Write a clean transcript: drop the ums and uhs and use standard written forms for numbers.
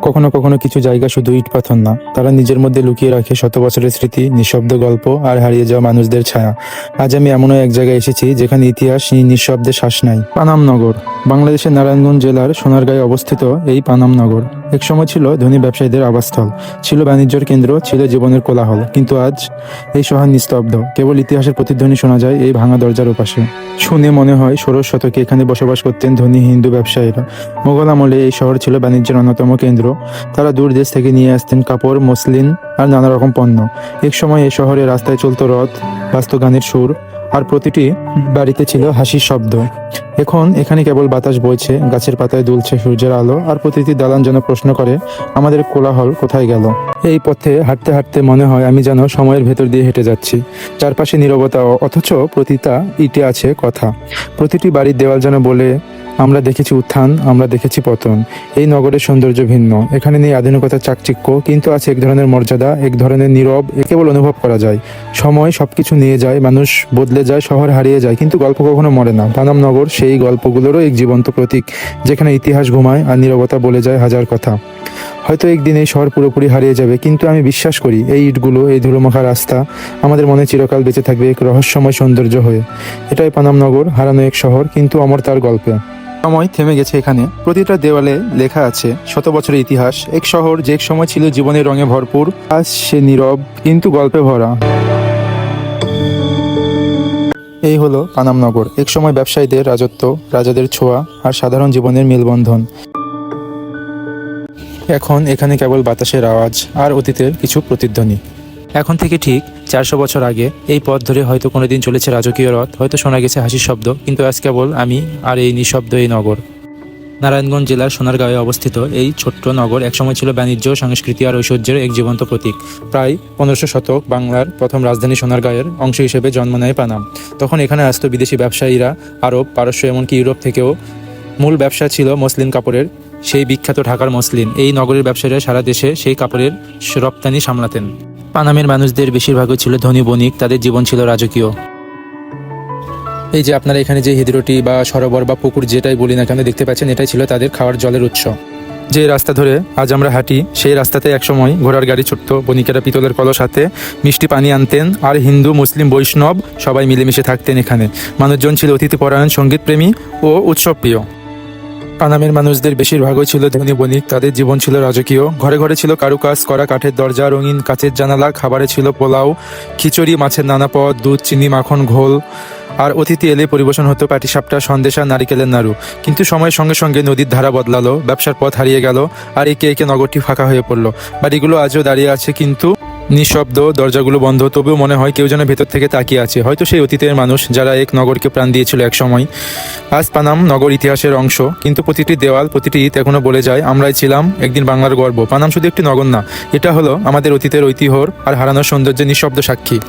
কখনো কখনো কিছু জায়গা শুধু ইট পাথর না, তারা নিজের মধ্যে লুকিয়ে রাখে শত বছরের স্মৃতি, নিঃশব্দ গল্প আর হারিয়ে যাওয়া মানুষদের ছায়া। আজ আমি এমনও এক জায়গায় এসেছি যেখানে ইতিহাস নিঃশব্দে শ্বাস নাই। পানাম নগর বাংলাদেশের নারায়ণগঞ্জ জেলার সোনারগাঁয়ে অবস্থিত। এই পানাম নগর একসময় ছিল ধনী ব্যবসায়ীদের আবাসস্থল, ছিল বাণিজ্যের কেন্দ্র, ছিল জীবনের কোলাহল। কিন্তু আজ এই শহর নিস্তব্ধ, কেবল ইতিহাসের প্রতিধ্বনি শোনা যায় এই ভাঙা দরজার ওপাশে। শুনে মনে হয় ষোড়শ শতকে এখানে বসবাস করতেন ধনী হিন্দু ব্যবসায়ীরা। মোগল আমলে এই শহর ছিল বাণিজ্যের অন্যতম কেন্দ্র। তারা দূর দেশ থেকে নিয়ে আসতেন কাপড়, মসলিন আর নানা রকম পণ্য। এক সময় এই শহরে রাস্তায় চলতো রথ, বাজতো গানের সুর, আর প্রতিটি বাড়িতে ছিল হাসির শব্দ। এখন এখানে কেবল বাতাস বইছে, গাছের পাতায় দুলছে সূর্যের আলো, আর প্রতিটি দালান যেন প্রশ্ন করে, আমাদের কোলাহল কোথায় গেল? এই পথে হাঁটতে হাঁটতে মনে হয় আমি যেন সময়ের ভেতর দিয়ে হেঁটে যাচ্ছি। চারপাশে নীরবতা, অথচ প্রতিটা ইটে আছে কথা। প্রতিটি বাড়ির দেওয়াল যেন বলে, আমরা দেখেছি উত্থান, আমরা দেখেছি পতন। এই নগরের সৌন্দর্য ভিন্ন। এখানে নেই আধুনিকতার চাকচিক্য, কিন্তু আছে এক ধরনের মর্যাদা, এক ধরনের নীরব, কেবল অনুভব করা যায়। সময় সবকিছু নিয়ে যায়, মানুষ বদলে যায়, শহর হারিয়ে যায়, কিন্তু গল্প কখনো মরে না। পানাম নগর সেই গল্পগুলোরও এক জীবন্ত প্রতীক, যেখানে ইতিহাস ঘুমায় আর নীরবতা বলে যায় হাজার কথা। হয়তো একদিন এই শহর পুরোপুরি হারিয়ে যাবে, কিন্তু আমি বিশ্বাস করি এই ইটগুলো, এই ধুলোমাখা রাস্তা আমাদের মনে চিরকাল বেঁচে থাকবে এক রহস্যময় সৌন্দর্য হয়ে। এটাই পানাম নগর, হারানো এক শহর, কিন্তু অমর তার গল্পে। সময় থেমে গেছে এখানে। প্রতিটা দেওয়ালে লেখা আছে শত বছরের ইতিহাস। এক শহর যে এক সময় ছিল জীবনের রঙে ভরপুর, আজ সে নীরব কিন্তু গল্পে ভরা। এই হলো পানাম নগর, এক সময় ব্যবসায়ীদের রাজত্ব, রাজাদের ছোঁয়া আর সাধারণ জীবনের মেলবন্ধন। এখন এখানে কেবল বাতাসের আওয়াজ আর অতীতের কিছু প্রতিধ্বনি। এখন থেকে ঠিক 400 বছর আগে এই পথ ধরে হয়তো কোনোদিন চলেছে রাজকীয় রথ, হয়তো শোনা গেছে হাসির শব্দ, কিন্তু আজ কেবল আমি আর এই নিঃশব্দ এই নগর। নারায়ণগঞ্জ জেলার সোনারগাঁয়ে অবস্থিত এই ছোট্ট নগর একসময় ছিল বাণিজ্য, সংস্কৃতি আর ঐশ্বর্যের এক জীবন্ত প্রতীক। প্রায় 1500 শতক বাংলার প্রথম রাজধানী সোনারগাঁয়ের অংশ হিসেবে জন্ম নেয় পানাম। তখন এখানে আসতো বিদেশি ব্যবসায়ীরা, আরব, পারস্য, এমনকি ইউরোপ থেকেও। মূল ব্যবসা ছিল মসলিন কাপড়ের, সেই বিখ্যাত ঢাকার মসলিন। এই নগরের ব্যবসায়ীরা সারা দেশে সেই কাপড়ের রপ্তানি সামলাতেন। পানামের মানুষদের বেশিরভাগই ছিল ধনী বণিক, তাদের জীবন ছিল রাজকীয়। এই যে আপনারা এখানে যে হিদরোটি বা সরোবর বা পুকুর যেটাই বলি না কেন দেখতে পাচ্ছেন, এটাই ছিল তাদের খাওয়ার জলের উৎস। যে রাস্তা ধরে আজ আমরা হাঁটি, সেই রাস্তাতে একসময় ঘোড়ার গাড়ি ছুটত, বণিকেরা পিতলের কলস হাতে মিষ্টি পানি আনতেন, আর হিন্দু, মুসলিম, বৈষ্ণব সবাই মিলেমিশে থাকতেন এখানে। মানুষজন ছিল অতিথিপরায়ণ, সঙ্গীতপ্রেমী ও উৎসবপ্রিয়। পানামের মানুষদের বেশিরভাগই ছিল ধনী বণিক, তাদের জীবন ছিল রাজকীয়। ঘরে ঘরে ছিল কারুকাজ করা কাঠের দরজা, রঙিন কাচের জানালা, খাবারে ছিল পোলাও, খিচুড়ি, মাছের নানা পদ, দুধ, চিনি, মাখন, ঘোল, আর অতিথি এলে পরিবেশন হতো পাটিসাপটা, সন্দেশ আর নারিকেলের নাড়ু। কিন্তু সময়ের সঙ্গে সঙ্গে নদীর ধারা বদলালো, ব্যবসার পথ হারিয়ে গেল, আর একে একে নগরটি ফাঁকা হয়ে পড়লো। বাড়িগুলো আজও দাঁড়িয়ে আছে, কিন্তু নিঃশব্দ, দরজাগুলো বন্ধ। তবুও মনে হয় কেউ যেন ভেতর থেকে তাকিয়ে আছে, হয়তো সেই অতীতের মানুষ যারা এক নগরকে প্রাণ দিয়েছিল এক সময়। আজ পানাম নগর ইতিহাসের অংশ, কিন্তু প্রতিটি দেওয়াল, প্রতিটি ইট এখনো বলে যায়, আমরাই ছিলাম একদিন বাংলার গর্ব। পানাম শুধু একটি নগর না, এটা হলো আমাদের অতীতের ঐতিহ্য আর হারানোর সৌন্দর্যের নিঃশব্দ সাক্ষী।